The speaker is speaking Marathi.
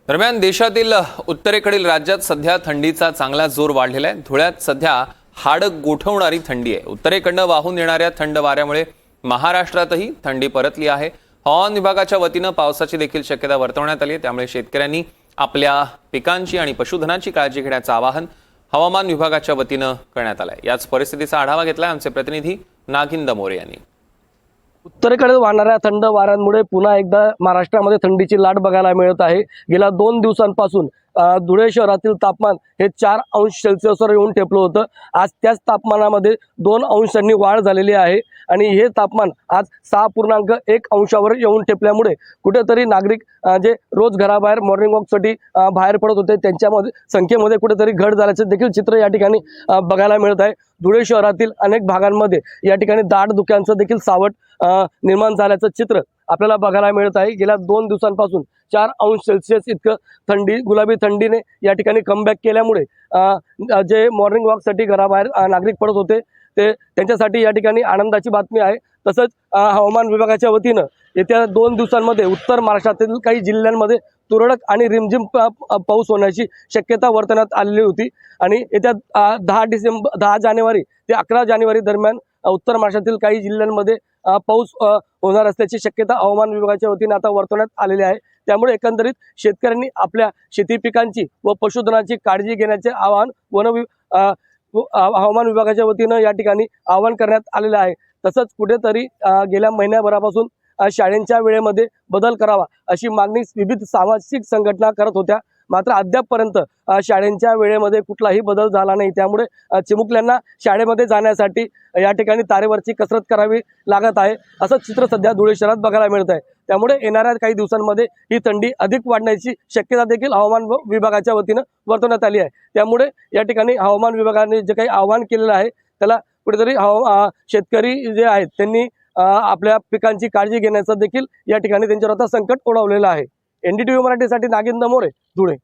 दरम्यान देशातील उत्तरेकडील राज्यात सध्या थंडीचा चांगला जोर वाढलेला आहे। धुळ्यात सध्या हाड गोठवणारी थंडी आहे। उत्तरेकडनं वाहून येणाऱ्या थंड वाऱ्यामुळे महाराष्ट्रातही थंडी परतली आहे। हवामान विभागाच्या वतीनं पावसाची देखील शक्यता वर्तवण्यात आली आहे। त्यामुळे शेतकऱ्यांनी आपल्या पिकांची आणि पशुधनाची काळजी घेण्याचं आवाहन हवामान विभागाच्या वतीनं करण्यात आलं आहे। याच परिस्थितीचा आढावा घेतलाय आमचे प्रतिनिधी नागिंद मोरे यांनी। उत्तरेकडे वाहणाऱ्या थंड वाऱ्यांमुळे पुन्हा एकदा महाराष्ट्रामध्ये थंडीची लाट बघायला मिळत आहे। गेल्या 2 दिवसांपासून धुळे शहरातील तापमान हे 4 अंश सेल्सिअसवर येऊन ठेपलं होतं। आज त्याच तापमानामध्ये 2 अंशांनी वाढ झालेली आहे आणि हे तापमान आज 6.1 अंशावर येऊन ठेपल्यामुळे कुठेतरी नागरिक जे रोज घराबाहेर मॉर्निंग वॉकसाठी बाहेर पडत होते त्यांच्यामध्ये संख्येमध्ये कुठेतरी घट झाल्याचे देखील चित्र या ठिकाणी बघायला मिळत आहे। धुळे शहरातील अनेक भागांमध्ये या ठिकाणी दाट धुक्यांचं देखील सावट निर्माण झाल्याचं चित्र आपल्याला बघायला मिळत आहे। गेल्या 2 दिवसांपासून 4 अंश सेल्सिअस इतकं थंडी गुलाबी थंडीने या ठिकाणी कमबॅक केल्यामुळे जे मॉर्निंग वॉकसाठी घराबाहेर नागरिक पडत होते ते त्यांच्यासाठी या ठिकाणी आनंदाची बातमी आहे। तसंच हवामान विभागाच्या वतीनं येत्या 2 दिवसांमध्ये उत्तर महाराष्ट्रातील काही जिल्ह्यांमध्ये तुरळक आणि रिमझिम पाऊस होण्याची शक्यता वर्तवण्यात आलेली होती आणि येत्या 10 जानेवारी ते 11 जानेवारी दरम्यान उत्तर महाराष्ट्रातील काही जिल्ह्यांमध्ये पाऊस होणार असल्याची शक्यता हवामान विभागाच्या वतीने आता वर्तवण्यात आलेली आहे। त्यामुळे एकंदरीत शेतकऱ्यांनी आपल्या शेती पिकांची व पशुधनाची काळजी घेण्याचे आवाहन हवामान विभागाच्या वतीनं या ठिकाणी आवाहन करण्यात आलेलं आहे। तसंच कुठेतरी गेल्या महिन्याभरापासून शाळेंच्या वेळेमध्ये बदल करावा अशी मागणी विविध सामाजिक संघटना करत होत्या, मात्र अद्यापपर्यंत शाळेंच्या वेळेमध्ये कुठलाही बदल झाला नाही। त्यामुळे चिमुकल्यांना शाळेमध्ये जाण्यासाठी या ठिकाणी तारेवरची कसरत करावी लागत आहे असं चित्र सध्या धुळे शहरात बघायला मिळत आहे। त्यामुळे येणाऱ्या काही दिवसांमध्ये ही थंडी अधिक वाढण्याची शक्यता देखील हवामान विभागाच्या वतीनं वर्तवण्यात आली आहे। त्यामुळे या ठिकाणी हवामान विभागाने जे काही आवाहन केलेलं आहे त्याला कुठेतरी शेतकरी जे आहेत त्यांनी आपल्या पिकांची काळजी घेण्याचं देखील या ठिकाणी त्यांच्यावर आता संकट ओढवलेलं आहे। NDTV मराठीसाठी नागिंद मोरे, धुळे।